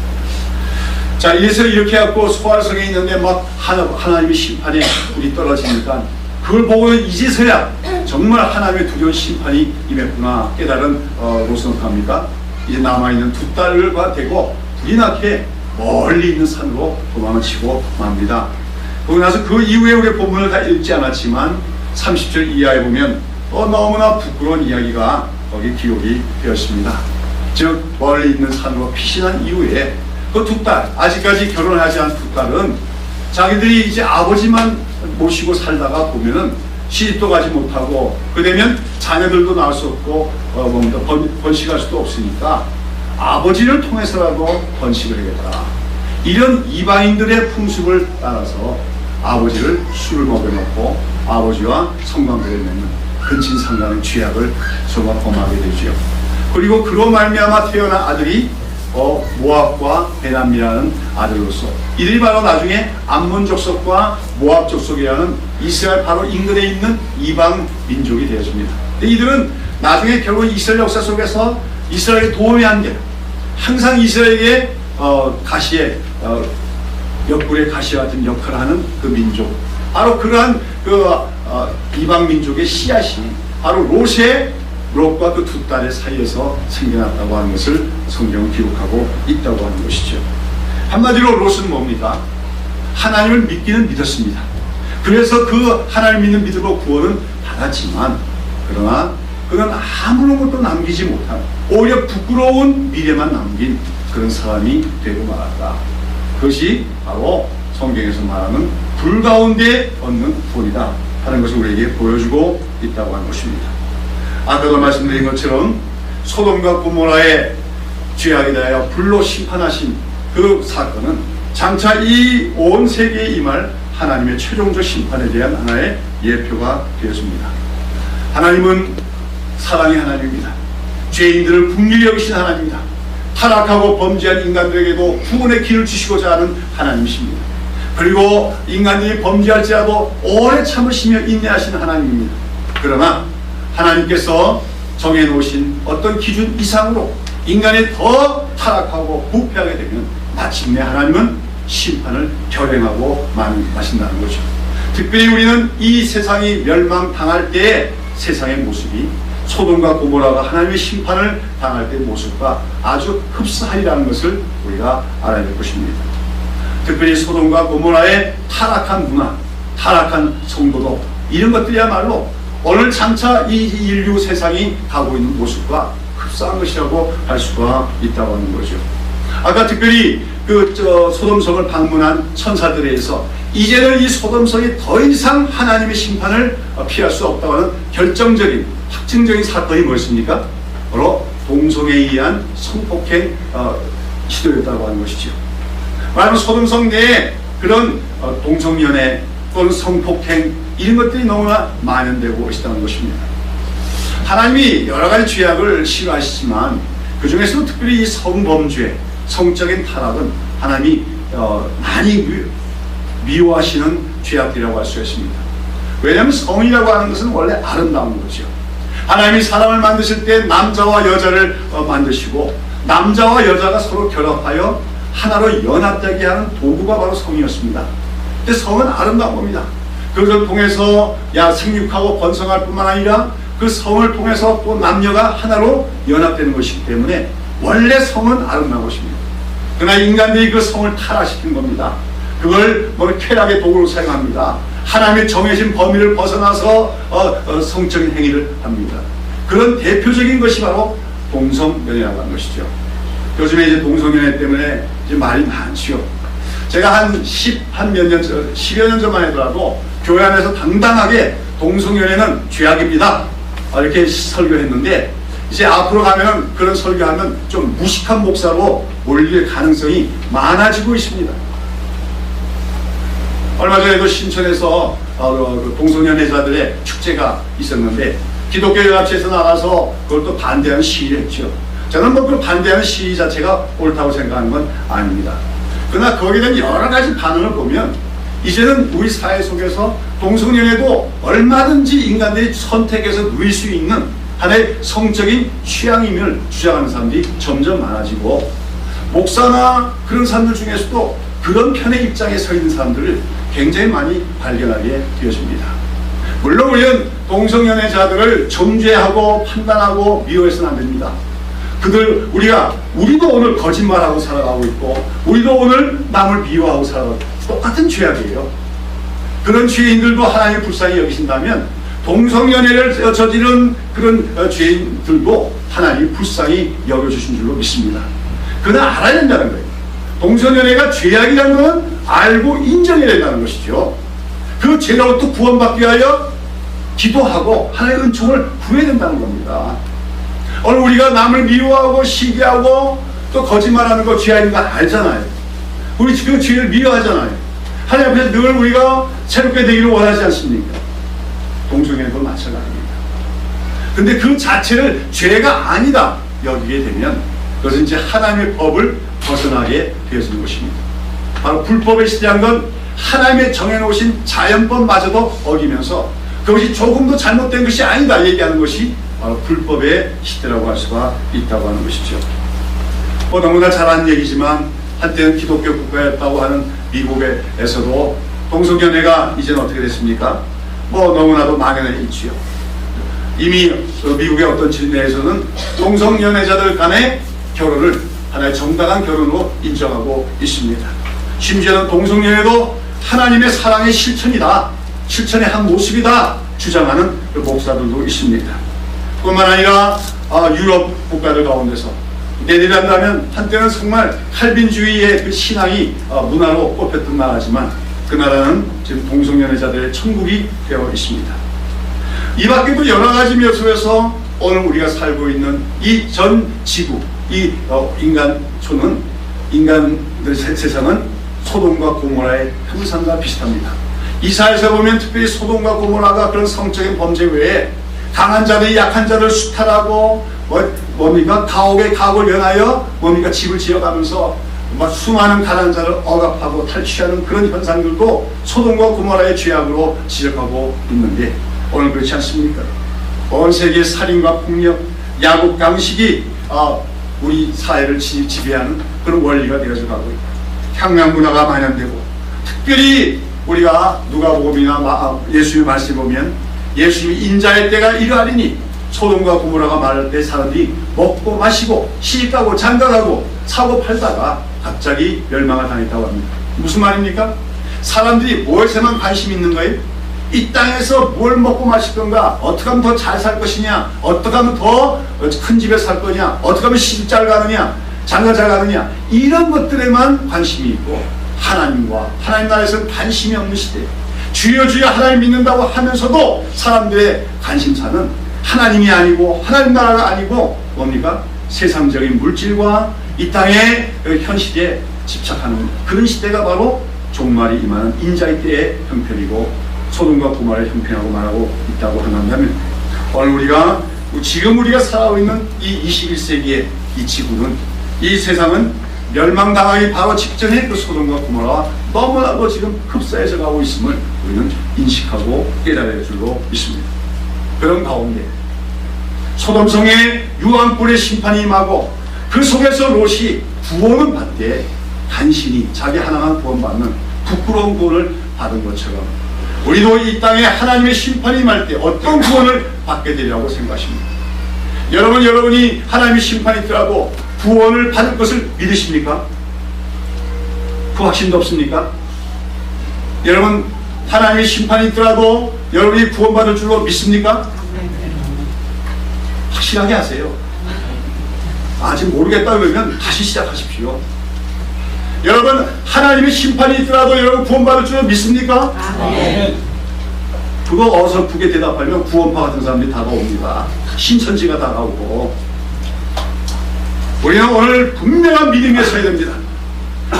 자, 이래서 이렇게 해갖고 소활성에 있는데 막 하나님의 심판에 불이 떨어지니까 그걸 보고는 이제서야 정말 하나님의 두려운 심판이 임했구나 깨달은 롯은 어떡합니까? 이제 남아있는 두 딸과 대고 불이 나게 멀리 있는 산으로 도망을 치고 맙니다. 그러고 나서 그 이후에 우리 본문을 다 읽지 않았지만 30절 이하에 보면 너무나 부끄러운 이야기가 거기 기록이 되었습니다. 즉 멀리 있는 산으로 피신한 이후에 그 두 딸, 아직까지 결혼하지 않은 두 딸은 자기들이 이제 아버지만 모시고 살다가 보면은 시집도 가지 못하고 그러면 자녀들도 낳을 수 없고 번식할 수도 없으니까 아버지를 통해서라도 번식을 해야겠다. 이런 이방인들의 풍습을 따라서 아버지를 술을 먹여놓고 아버지와 성관계를 맺는 근친상간의 죄악을 정말 범하게 되죠. 그리고 그로 말미암아 태어난 아들이 모압과 베남이라는 아들로서 이들이 바로 나중에 암몬 족속과 모압 족속이라는 이스라엘 바로 인근에 있는 이방 민족이 되었습니다. 이들은 나중에 결국 이스라엘 역사 속에서 이스라엘에 도움이 안 돼요. 항상 이스라엘에게 가시의 옆구리의 가시 같은 역할을 하는 그 민족, 바로 그러한 이방 민족의 씨앗이 바로 롯과 그 두 딸의 사이에서 생겨났다고 하는 것을 성경은 기록하고 있다고 하는 것이죠. 한마디로 롯은 뭡니까? 하나님을 믿기는 믿었습니다. 그래서 그 하나님 믿는 믿음으로 구원은 받았지만, 그러나 그는 아무런 것도 남기지 못한 오히려 부끄러운 미래만 남긴 그런 사람이 되고 말았다. 그것이 바로 성경에서 말하는 불 가운데 얻는 구원이다 하는 것을 우리에게 보여주고 있다고 하는 것입니다. 아까도 말씀드린 것처럼 소돔과 고모라의 죄악에 대하여 불로 심판하신 그 사건은 장차 이 온 세계에 임할 하나님의 최종적 심판에 대한 하나의 예표가 되었습니다. 하나님은 사랑의 하나님입니다. 죄인들을 긍휼히 여기신 하나님입니다. 타락하고 범죄한 인간들에게도 구원의 길을 주시고자 하는 하나님이십니다. 그리고 인간들이 범죄할지라도 오래 참으시며 인내하시는 하나님입니다. 그러나 하나님께서 정해놓으신 어떤 기준 이상으로 인간이 더 타락하고 부패하게 되면 마침내 하나님은 심판을 결행하고 마신다는 거죠. 특별히 우리는 이 세상이 멸망당할 때의 세상의 모습이 소돔과 고모라가 하나님의 심판을 당할 때의 모습과 아주 흡사하리라는 것을 우리가 알아야 될 것입니다. 특별히 소돔과 고모라의 타락한 문화, 타락한 성도도 이런 것들이야말로 오늘 장차 이 인류 세상이 가고 있는 모습과 흡사한 것이라고 할 수가 있다고 하는 거죠. 아까 특별히 소돔성을 방문한 천사들에 의해서 이제는 이 소돔성이 더 이상 하나님의 심판을 피할 수 없다고 하는 결정적인 확증적인 사건이 무엇입니까? 바로 동성에 의한 성폭행 시도였다고 하는 것이죠. 말하면 소돔성 내에 그런 동성연애 또는 성폭행 이런 것들이 너무나 만연되고 있다는 것입니다. 하나님이 여러 가지 죄악을 싫어하시지만 그 중에서도 특별히 이 성범죄, 성적인 타락은 하나님이 많이 미워하시는 죄악들이라고 할 수 있습니다. 왜냐하면 성이라고 하는 것은 원래 아름다운 거죠. 하나님이 사람을 만드실 때 남자와 여자를 만드시고 남자와 여자가 서로 결합하여 하나로 연합되게 하는 도구가 바로 성이었습니다. 근데 성은 아름다운 겁니다. 그것을 통해서 생육하고 번성할 뿐만 아니라 그 성을 통해서 또 남녀가 하나로 연합되는 것이기 때문에 원래 성은 아름다운 것입니다. 그러나 인간들이 그 성을 타락시킨 겁니다. 그걸 쾌락의 도구로 사용합니다. 하나님의 정해진 범위를 벗어나서 성적인 행위를 합니다. 그런 대표적인 것이 바로 동성연애라고 하는 것이죠. 요즘에 이제 동성연애 때문에 이제 말이 많지요. 제가 한 10여 년 전만 하더라도 교회 안에서 당당하게 동성연애는 죄악입니다 이렇게 설교했는데, 이제 앞으로 가면 그런 설교하면 좀 무식한 목사로 몰릴 가능성이 많아지고 있습니다. 얼마 전에도 신천에서 동성연애자들의 축제가 있었는데 기독교 연합체에서 나가서 그걸 또 반대하는 시위를 했죠. 저는 그 반대하는 시위 자체가 옳다고 생각하는 건 아닙니다. 그러나 거기에 대한 여러 가지 반응을 보면 이제는 우리 사회 속에서 동성연애도 얼마든지 인간들이 선택해서 누릴 수 있는 하나의 성적인 취향임을 주장하는 사람들이 점점 많아지고, 목사나 그런 사람들 중에서도 그런 편의 입장에 서 있는 사람들을 굉장히 많이 발견하게 되었습니다. 물론 우리는 동성연애자들을 정죄하고 판단하고 미워해서는 안 됩니다. 우리도 오늘 거짓말하고 살아가고 있고, 우리도 오늘 남을 미워하고 살아가고 똑같은 죄악이에요. 그런 죄인들도 하나님이 불쌍히 여기신다면 동성연애를 저지른 그런 죄인들도 하나님이 불쌍히 여겨주신 줄로 믿습니다. 그러나 알아야 된다는 거예요. 동성연애가 죄악이라는 것은 알고 인정해야 된다는 것이죠. 그 죄로부터 구원받기 위하여 기도하고 하나님의 은총을 구해야 된다는 겁니다. 오늘 우리가 남을 미워하고 시기하고 또 거짓말하는 거 죄악인 거 알잖아요. 우리 그 죄를 미워하잖아요. 하나님 앞에서 늘 우리가 새롭게 되기를 원하지 않습니까? 동성연애도 마찬가지입니다. 근데 그 자체를 죄가 아니다 여기게 되면 그것은 이제 하나님의 법을 벗어나게 되어지는 것입니다. 바로 불법의 시대한 건 하나님의 정해놓으신 자연법마저도 어기면서 그것이 조금도 잘못된 것이 아니다 얘기하는 것이 바로 불법의 시대라고 할 수가 있다고 하는 것이죠. 너무나 잘 아는 얘기지만 한때는 기독교 국가였다고 하는 미국에서도 동성연애가 이제는 어떻게 됐습니까? 너무나도 막연해 있지요. 이미 미국의 어떤 지내에서는 동성연애자들 간의 결혼을 하나의 정당한 결혼으로 인정하고 있습니다. 심지어는 동성연애도 하나님의 사랑의 실천이다, 실천의 한 모습이다 주장하는 목사들도 있습니다. 뿐만 아니라 유럽 국가들 가운데서 네덜란드라면 한때는 정말 칼빈주의의 그 신앙이 문화로 꼽혔던 나라지만 그 나라는 지금 동성연애자들의 천국이 되어 있습니다. 이 밖에도 여러 가지 묘소에서 오늘 우리가 살고 있는 이 전 지구, 이 인간촌은, 인간들 세상은 소돔과 고모라의 형상과 비슷합니다. 이사야에서 보면 특별히 소돔과 고모라가 그런 성적인 범죄 외에 강한 자들이 약한 자를 수탈하고 가옥에 가옥을 연하여 집을 지어가면서 수많은 가난한 자를 억압하고 탈취하는 그런 현상들도 소돔과 고모라의 죄악으로 지적하고 있는데 오늘 그렇지 않습니까? 온 세계의 살인과 폭력, 야국 강식이 우리 사회를 지배하는 그런 원리가 되어져 가고 있다. 향락 문화가 만연되고, 특별히 우리가 누가복음이나 예수님의 말씀을 보면 예수님이 인자의 때가 이르하리니 소돔과 고모라가 말할 때 사람들이 먹고 마시고 시집가고 장가가고 사고 팔다가 갑자기 멸망을 당했다고 합니다. 무슨 말입니까? 사람들이 무엇에만 관심이 있는 거예요? 이 땅에서 뭘 먹고 마실 건가? 어떻게 하면 더 잘 살 것이냐? 어떻게 하면 더 큰 집에 살 거냐? 어떻게 하면 시집 잘 가느냐? 장가 잘 가느냐? 이런 것들에만 관심이 있고 하나님과 하나님 나라에서는 관심이 없는 시대예요. 주여 주여 하나님 믿는다고 하면서도 사람들의 관심사는 하나님이 아니고 하나님 나라가 아니고 뭡니까? 세상적인 물질과 이 땅의 현실에 집착하는 그런 시대가 바로 종말이 임하는 인자의 때의 형편이고 소돔과 고모라의 형편이라고 말하고 있다고 한다면 오늘 우리가 지금 우리가 살아가고 있는 이 21세기의 이 지구는, 이 세상은 멸망당하기 바로 직전에 그 소돔과 고모라와 너무나도 지금 흡사해져 가고 있음을 우리는 인식하고 깨달을 줄로 믿습니다. 그런 가운데 소돔성에 유황불의 심판이 임하고 그 속에서 롯이 구원을 받되 간신히 자기 하나만 구원받는 부끄러운 구원을 받은 것처럼 우리도 이 땅에 하나님의 심판이 임할 때 어떤 구원을 받게 되리라고 생각하십니까? 여러분이 하나님의 심판이 있더라도 구원을 받을 것을 믿으십니까? 그 확신도 없습니까? 여러분, 하나님의 심판이 있더라도 여러분이 구원받을 줄로 믿습니까? 확실하게 하세요. 아직 모르겠다 그러면 다시 시작하십시오. 여러분, 하나님의 심판이 있더라도 여러분 구원받을 줄로 믿습니까?
아멘.
그거 어설프게 대답하면 구원파 같은 사람들이 다가옵니다. 신천지가 다가오고. 우리는 오늘 분명한 믿음에 서야 됩니다.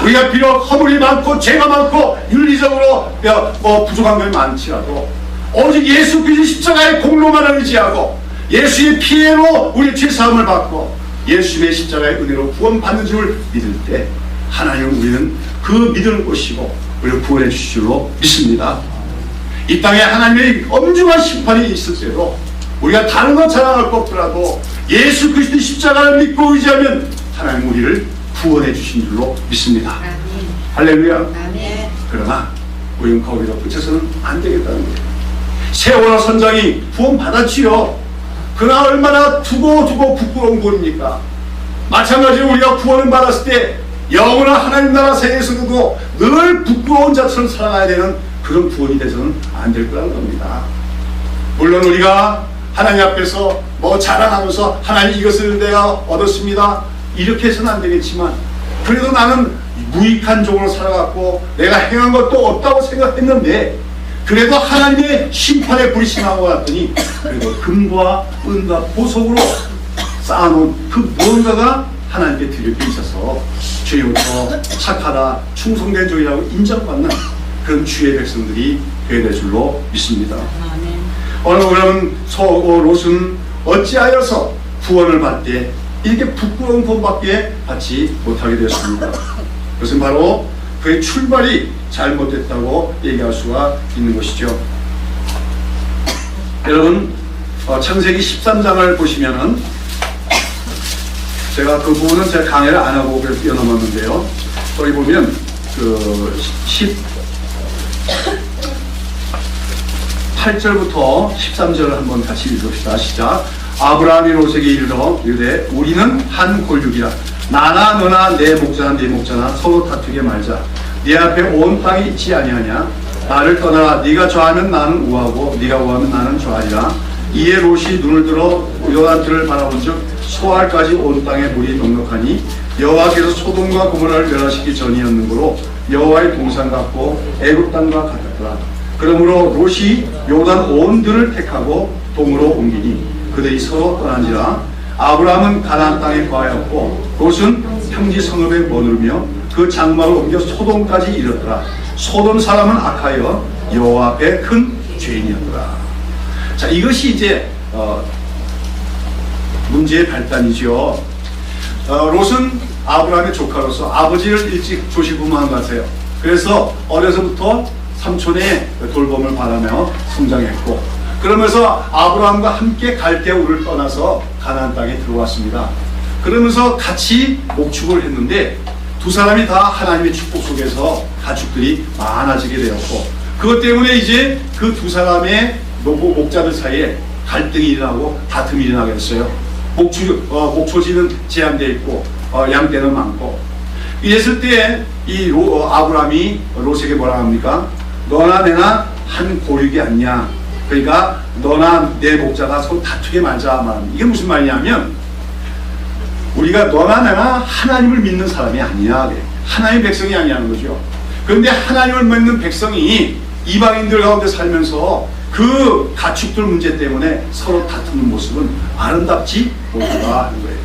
우리가 비록 허물이 많고 죄가 많고 윤리적으로 부족한 것이 많지라도 오직 예수 그리스도의 십자가의 공로만을 의지하고 예수의 피해로 우리 죄사함을 받고 예수의 십자가의 은혜로 구원받는 줄 믿을 때 하나님은 우리는 그 믿음을 보시고 우리를 구원해 주실 줄로 믿습니다. 이 땅에 하나님의 엄중한 심판이 있을 때도 우리가 다른 것 자랑할 것 없더라도 예수 그리스도의 십자가를 믿고 의지하면 하나님 우리를 구원해 주신 줄로 믿습니다.
아멘.
할렐루야.
아멘.
그러나 우리는 거기서 그쳐서는 안 되겠다는 거예요. 세월호 선장이 구원 받았지요. 그러나 얼마나 두고 부끄러운 구원입니까? 마찬가지로 우리가 구원을 받았을 때 영원한 하나님 나라 세계에서도 늘 부끄러운 자처럼 살아가야 되는 그런 구원이 돼서는 안 될 거라는 겁니다. 물론 우리가 하나님 앞에서 자랑하면서 하나님 이것을 내가 얻었습니다 이렇게 해서는 안 되겠지만 그래도 나는 무익한 종으로 살아갔고 내가 행한 것도 없다고 생각했는데 그래도 하나님의 심판에 불신하고 났더니 그래도 금과 은과 보석으로 쌓아놓은 그 무언가가 하나님께 드려져 있어서 주님으로부터 착하다 충성된 종이라고 인정받는 그런 주의 백성들이 되어야 될 줄로 믿습니다.
아멘.
오늘 그럼 롯은 어찌하여서 구원을 받되 이렇게 부끄러운 구원밖에 받지 못하게 되었습니다. 그것은 바로 그의 출발이 잘못됐다고 얘기할 수가 있는 것이죠. 여러분, 창세기 13장을 보시면은 제가 그 부분은 제가 강의를 안 하고 그래서 뛰어넘었는데요. 거기 보면 그 18절부터 13절을 한번 같이 읽읍시다. 시작. 아브라함이 롯에게 이르되 우리는 한 골육이라 나나 너나 내 목자나 네 목자나 서로 다투게 말자. 네 앞에 온 땅이 있지 아니하냐. 나를 떠나라. 네가 좌하면 나는 우하고 네가 우하면 나는 좌하리라. 이에 롯이 눈을 들어 요단들을 바라본즉 소알까지 온 땅에 물이 넉넉하니 여호와께서 소돔과 고모라를 멸하시기 전이었는고로 여호와의 동산 같고 애굽 땅과 같았더라. 그러므로 롯이 요단 온 들을 택하고 동으로 옮기니 그들이 서로 떠난지라. 아브라함은 가나안 땅에 거하였고 롯은 평지 성읍에 머무르며 그 장막을 옮겨 소돔까지 이르더라. 소돔 사람은 악하여 여호와 앞에 큰 죄인이었더라. 자, 이것이 이제 문제의 발단이죠. 롯은 아브라함의 조카로서 아버지를 일찍 조시부모한 것 같아요. 그래서 어려서부터 삼촌의 돌봄을 바라며 성장했고 그러면서 아브라함과 함께 갈대우를 떠나서 가나안 땅에 들어왔습니다. 그러면서 같이 목축을 했는데 두 사람이 다 하나님의 축복 속에서 가축들이 많아지게 되었고 그것 때문에 이제 그 두 사람의 목자들 사이에 갈등이 일어나고 다툼이 일어나게 됐어요. 목초지는 제한되어 있고 양떼는 많고 이랬을 때 이 아브라함이 롯에게 뭐라 합니까? 너나 내나 한 고육이 아니냐. 그러니까 너나 내 목자가 서로 다투게 말자 말합니다. 이게 무슨 말이냐면 우리가 너나 내나 하나님을 믿는 사람이 아니냐. 하나님의 백성이 아니냐는 거죠. 그런데 하나님을 믿는 백성이 이방인들 가운데 살면서 그 가축들 문제 때문에 서로 다투는 모습은 아름답지 못하다 하는 거예요.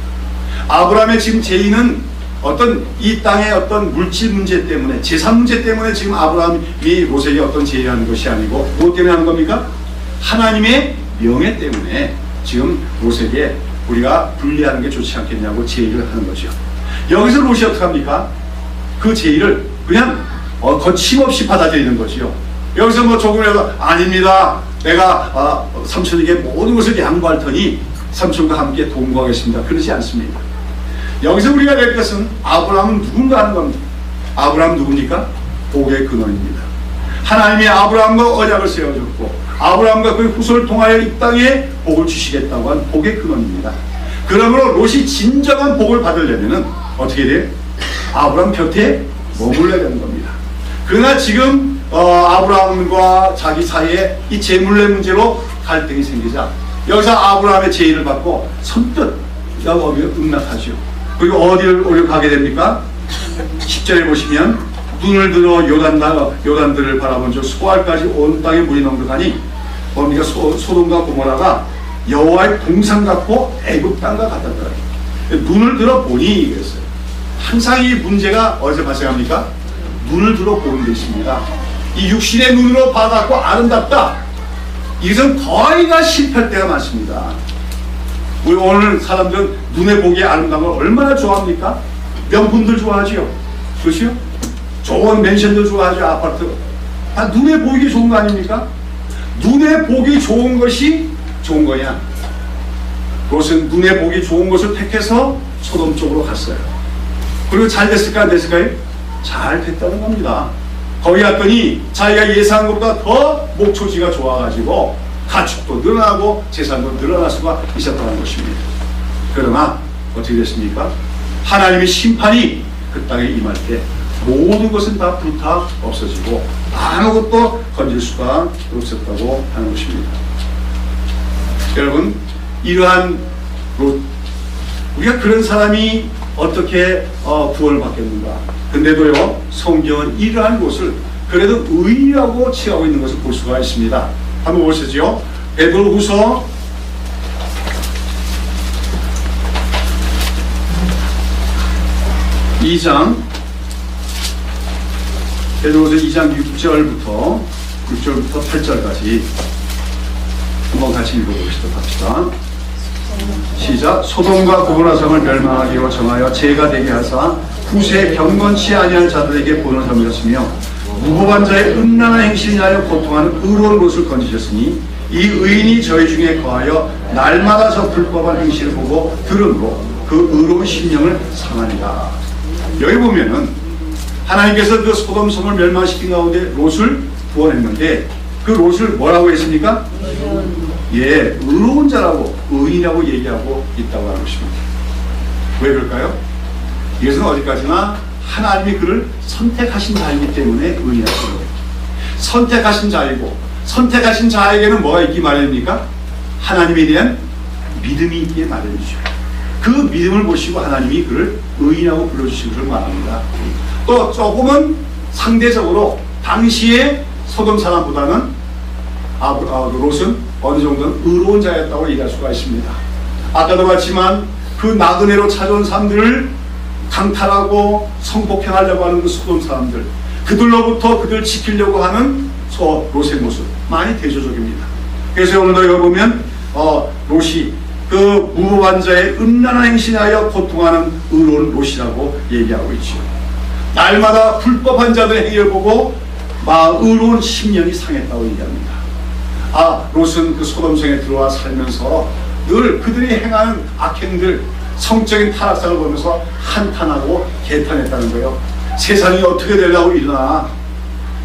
아브라함의 지금 죄인은 어떤 이 땅의 어떤 물질 문제 때문에 재산 문제 때문에 지금 아브라함이 롯에게 어떤 죄를 하는 것이 아니고 무엇 때문에 하는 겁니까? 하나님의 명예 때문에 지금 롯에게 우리가 분리하는 게 좋지 않겠냐고 제의를 하는 거죠. 여기서 롯이 어떻게 합니까? 그 제의를 그냥 거침없이 받아들이는 거지요. 여기서 뭐 조금이라도 아닙니다. 내가 삼촌에게 모든 것을 양보할 테니 삼촌과 함께 동거하겠습니다. 그러지 않습니다. 여기서 우리가 낼 것은 아브라함은 누군가 하는 겁니다. 아브라함 누굽니까? 복의 근원입니다. 하나님이 아브라함과 언약을 세워줬고 아브라함과 그의 후손을 통하여 이 땅에 복을 주시겠다고 한 복의 근원입니다. 그러므로 롯이 진정한 복을 받으려면 어떻게 돼요? 아브라함 곁에 머물러야 되는 겁니다. 그러나 지금 아브라함과 자기 사이에 이 재물의 문제로 갈등이 생기자 여기서 아브라함의 제의를 받고 선뜻 응낙하죠. 그리고 어디를 가게 됩니까? 10절에 보시면 눈을 들어 요단들을 바라본 저 소알까지 온 땅에 물이 넉넉하니 뭡니까? 소돔과 고모라가 여호와의 동산 같고 애굽 땅과 같았더라. 눈을 들어 보니 이랬어요. 항상 이 문제가 어디서 발생합니까? 눈을 들어 보는 데 있습니다. 이 육신의 눈으로 봐갖고 아름답다. 이것은 거의 다 실패할 때가 많습니다. 우리 오늘 사람들은 눈에 보기에 아름다운 걸 얼마나 좋아합니까? 명품들 좋아하지요. 그렇죠? 좋은 맨션들 좋아하죠. 아파트. 다 눈에 보기 좋은 거 아닙니까? 눈에 보기 좋은 것이 좋은 거냐? 롯은 눈에 보기 좋은 것을 택해서 소돔 쪽으로 갔어요. 그리고 잘 됐을까 안 됐을까요? 잘 됐다는 겁니다. 거기 갔더니 자기가 예상한 것보다 더 목초지가 좋아가지고 가축도 늘어나고 재산도 늘어날 수가 있었다는 것입니다. 그러나 어떻게 됐습니까? 하나님의 심판이 그 땅에 임할 때 모든 것은 다 불타 없어지고 아무것도 건질 수가 없었다고 하는 것입니다. 여러분, 이러한 롯, 우리가 그런 사람이 어떻게 구원을 받겠는가? 근데도요, 성경은 이러한 롯을 그래도 의인이라고 취하고 있는 것을 볼 수가 있습니다. 한번 보시죠. 베드로후서 2장, 베드로후서 2장 6절부터 8절까지 한번 같이 읽어보시도록 합시다. 시작. 소돔과 고모라 성을 멸망하기로 정하여 죄가 되게 하사 후세 경건치 아니한 자들에게 본을 삼으셨으며 무법한 자의 음란한 행실을 인하여 고통하는 의로운 롯을 건지셨으니 이 의인이 저희 중에 거하여 날마다 저 불법한 행실을 보고 들음으로 그 의로운 심령을 상하니라. 여기 보면은 하나님께서 그 소돔성을 멸망시킨 가운데 롯을 구원했는데 그 롯을 뭐라고 했습니까? 예, 의로운 자라고 의인이라고 얘기하고 있다고 하는 것입니다. 왜 그럴까요? 이것은 어디까지나 하나님이 그를 선택하신 자이기 때문에 의인이라고 합니다. 선택하신 자이고 선택하신 자에게는 뭐가 있기 마련입니까? 하나님에 대한 믿음이 있기에 마련이죠. 그 믿음을 보시고 하나님이 그를 의인이라고 불러주신 것을 말합니다. 또 조금은 상대적으로 당시에 소돔 사람보다는 롯은 어느 정도는 의로운 자였다고 얘기할 수가 있습니다. 아까도 봤지만 그 나그네로 찾아온 사람들을 강탈하고 성폭행하려고 하는 그 소돔 사람들, 그들로부터 그들 지키려고 하는 롯의 모습 많이 대조적입니다. 그래서 오늘도 여기 보면 롯이 그 무법한 자의 음란한 행실하여 고통하는 의로운 롯이라고 얘기하고 있죠. 날마다 불법한 자들의 행위를 보고 의로운 심령이 상했다고 얘기합니다. 롯은 그 소돔성에 들어와 살면서 늘 그들이 행하는 악행들, 성적인 타락상을 보면서 한탄하고 개탄했다는 거예요. 세상이 어떻게 되려고 이러나,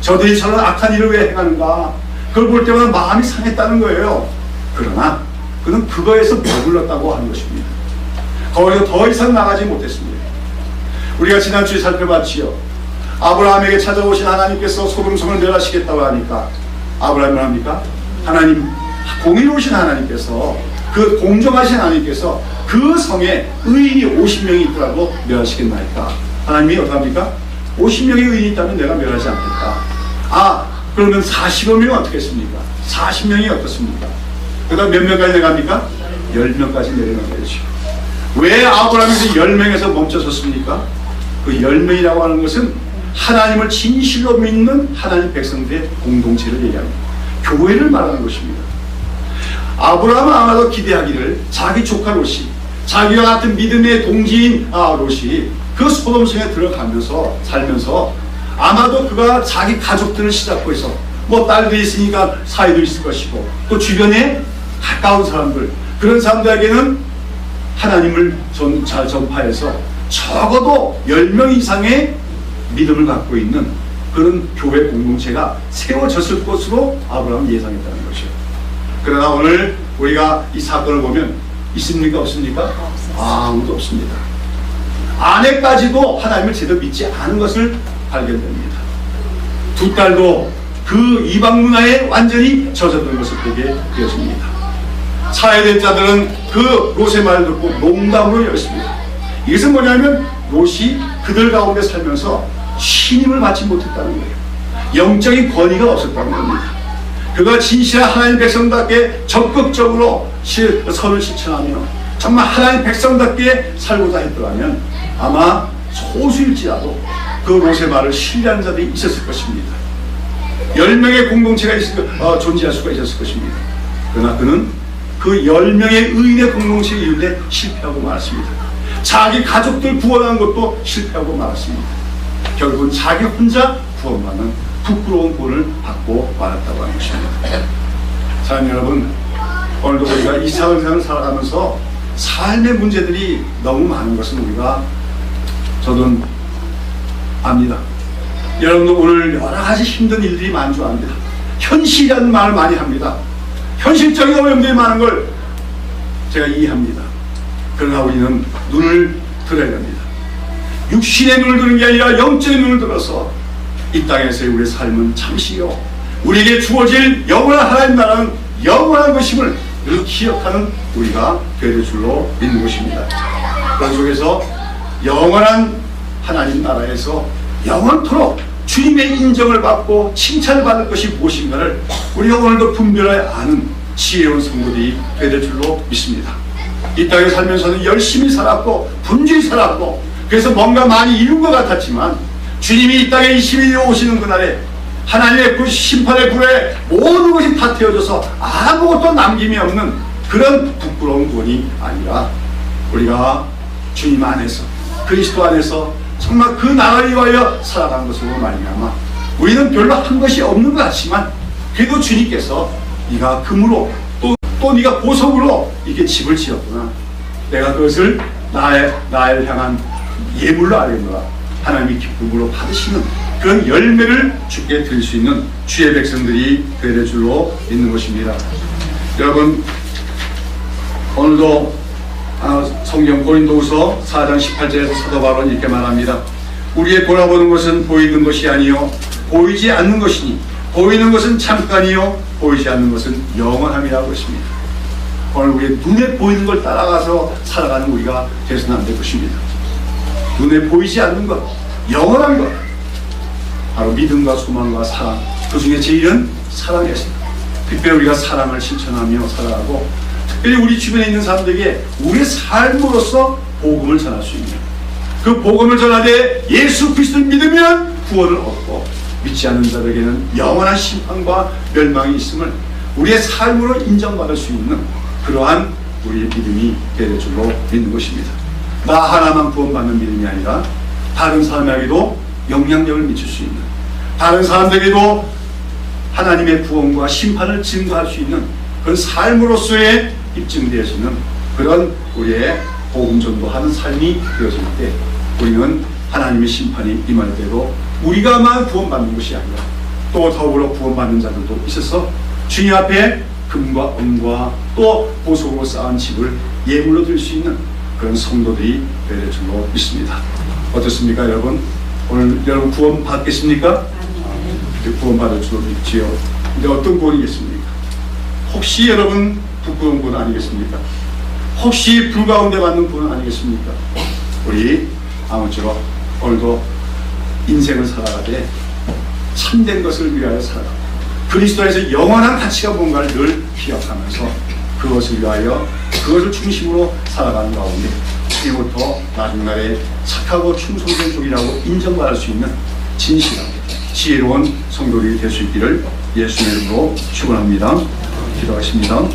저들이 저런 악한 일을 왜 행하는가, 그걸 볼 때마다 마음이 상했다는 거예요. 그러나 그는 그거에서 머물렀다고 하는 것입니다. 거기서 더 이상 나가지 못했습니다. 우리가 지난주에 살펴봤지요. 아브라함에게 찾아오신 하나님께서 소돔성을 멸하시겠다고 하니까 아브라함이 합니까? 하나님, 공의로우신 하나님께서, 그 공정하신 하나님께서 그 성에 의인이 50명이 있더라도 멸하시겠나이까? 하나님이 어떻게 합니까? 50명의 의인이 있다면 내가 멸하지 않겠다. 그러면 40여 명은 어떻게 했습니까? 40명이 어떻습니까? 그 다음 몇 명까지 내려갑니까? 10명까지 내려가야죠. 왜 아브라함에서 10명에서 멈춰섰습니까? 그 10명이라고 하는 것은 하나님을 진실로 믿는 하나님 백성들의 공동체를 얘기합니다. 교회를 말하는 것입니다. 아브라함은 아마도 기대하기를 자기 조카 롯이, 자기와 같은 믿음의 동지인 롯이 그 소돔성에 들어가면서 살면서 아마도 그가 자기 가족들을 시작으로 해서 뭐 딸도 있으니까 사이도 있을 것이고 또 주변에 가까운 사람들, 그런 사람들에게는 하나님을 잘 전파해서 적어도 10명 이상의 믿음을 갖고 있는 그런 교회 공동체가 세워졌을 것으로 아브라함은 예상했다는 것이에요. 그러나 오늘 우리가 이 사건을 보면 있습니까? 없습니까? 아무도 없습니다. 아내까지도 하나님을 제대로 믿지 않은 것을 발견됩니다. 두 딸도 그 이방 문화에 완전히 젖어든 것을 보게 되어집니다. 차례된 자들은 그 롯의 말을 듣고 농담으로 여겼습니다. 이것은 뭐냐면 롯이 그들 가운데 살면서 신임을 받지 못했다는 거예요. 영적인 권위가 없었다는 겁니다. 그가 진실한 하나님 백성답게 적극적으로 선을 실천하며 정말 하나님 백성답게 살고자 했더라면 아마 소수일지라도 그 롯의 말을 신뢰하는 자들이 있었을 것입니다. 10명의 공동체가 존재할 수가 있었을 것입니다. 그러나 그는 그 10명의 의인의 공동체에 이르는데 실패하고 말았습니다. 자기 가족들 구원하는 것도 실패하고 말았습니다. 결국은 자기 혼자 구원받는 부끄러운 본을 받고 말았다고 하는 것입니다. 사랑하는 여러분, 오늘도 우리가 이 세상을 살아가면서 삶의 문제들이 너무 많은 것은 저는 압니다. 여러분도 오늘 여러 가지 힘든 일들이 많은 줄 압니다. 현실이라는 말을 많이 합니다. 현실적인 어려움들이 많은 걸 제가 이해합니다. 그러나 우리는 눈을 들어야 됩니다. 육신의 눈을 드는 게 아니라 영적인 눈을 들어서 이 땅에서의 우리의 삶은 잠시요, 우리에게 주어질 영원한 하나님 나라는 영원한 것임을 늘 기억하는 우리가 될 줄로 믿는 것입니다. 그런 속에서 영원한 하나님 나라에서 영원토록 주님의 인정을 받고 칭찬을 받을 것이 무엇인가를 우리가 오늘도 분별하여 아는 지혜로운 성도들이 될 줄로 믿습니다. 이 땅에 살면서는 열심히 살았고 분주히 살았고 그래서 뭔가 많이 이룬 것 같았지만 주님이 이 땅에 21일 오시는 그날에 하나님의 그 심판의 불에 모든 것이 다 태워져서 아무것도 남김이 없는 그런 부끄러운 본이 아니라 우리가 주님 안에서 그리스도 안에서 정말 그 나라를 위하여 살아가는 것으로 말미암아 우리는 별로 한 것이 없는 것 같지만 그래도 주님께서 네가 금으로 또 네가 보석으로 이렇게 집을 지었구나, 내가 그것을 나를 향한 예물로 알겠노라, 하나님이 기쁨으로 받으시는 그런 열매를 주께 드릴 수 있는 주의 백성들이 될 줄로 믿는 것입니다. 여러분, 오늘도 성경 고린도후서 4장 18절에서 사도 바울은 이렇게 말합니다. 우리의 돌아보는 것은 보이는 것이 아니요 보이지 않는 것이니 보이는 것은 잠깐이요 보이지 않는 것은 영원함이라고 했습니다. 오늘 우리의 눈에 보이는 걸 따라가서 살아가는 우리가 되서는 안 될 것입니다. 눈에 보이지 않는 것, 영원한 것, 바로 믿음과 소망과 사랑, 그 중에 제일은 사랑이었습니다. 특별히 우리가 사랑을 실천하며 살아가고 특별히 우리 주변에 있는 사람들에게 우리의 삶으로서 복음을 전할 수 있는, 그 복음을 전하되 예수 그리스도를 믿으면 구원을 얻고 믿지 않는 자들에게는 영원한 심판과 멸망이 있음을 우리의 삶으로 인정받을 수 있는 그러한 우리의 믿음이 될 줄로 믿는 것입니다. 나 하나만 구원받는 믿음이 아니라 다른 사람에게도 영향력을 미칠 수 있는, 다른 사람들에게도 하나님의 구원과 심판을 증거할 수 있는 그런 삶으로서의 입증되어지는 그런 우리의 복음 전도하는 삶이 되어질 때 우리는 하나님의 심판이 임할 때도 우리가만 구원받는 것이 아니라 또 더불어 구원받는 자들도 있어서 주님 앞에 금과 은과 또 보석으로 쌓은 집을 예물로 드릴 수 있는 그런 성도들이 될 줄로 믿습니다. 어떻습니까, 여러분? 오늘 여러분 구원 받겠습니까? 구원 받을 줄로 믿지요. 근데 어떤 구원이겠습니까? 혹시 여러분 부끄러운 구원 아니겠습니까? 혹시 불 가운데 받는 구원 아니겠습니까? 우리 아무쪼록 오늘도 인생을 살아가되 참된 것을 위하여 살아가고 그리스도에서 영원한 가치가 뭔가를 늘 기억하면서 그것을 위하여 그것을 중심으로 살아가는 가운데 이부터 나중날에 착하고 충성된 종이라고 인정받을 수 있는 진실하고 지혜로운 성도들이 될 수 있기를 예수의 이름으로 축원합니다. 기도하겠습니다.